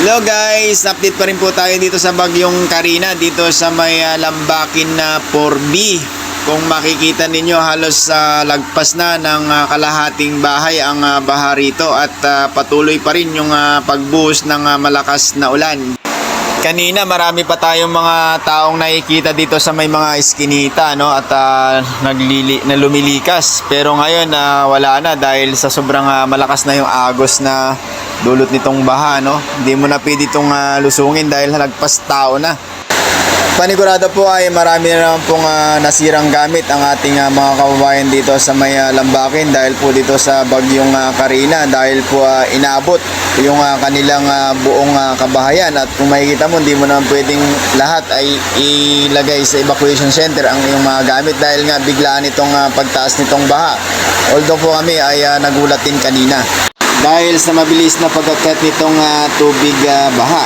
Hello guys, update pa rin po tayo dito sa Bagyong Carina, dito sa may Lambakin na 4B. Kung makikita ninyo, halos lagpas na ng kalahating bahay ang baha rito at patuloy pa rin yung pagbuhos ng malakas na ulan. Kanina marami pa tayong mga taong nakikita dito sa may mga iskinita, no, at lumilikas. Pero ngayon wala na dahil sa sobrang malakas na yung agos na dulot nitong baha, no. Hindi mo na pwede itong lusungin dahil halagpas tao na. Panigurado po ay marami na naman pong nasirang gamit ang ating mga kababayan dito sa may Lambakin dahil po dito sa Bagyong Carina, dahil po inabot yung kanilang buong kabahayan. At kung makikita mo, hindi mo naman pwedeng lahat ay ilagay sa evacuation center ang iyong mga gamit dahil nga biglaan itong pagtaas nitong baha. Although po kami ay nagulat din kanina dahil sa mabilis na pag-akyat nitong tubig baha.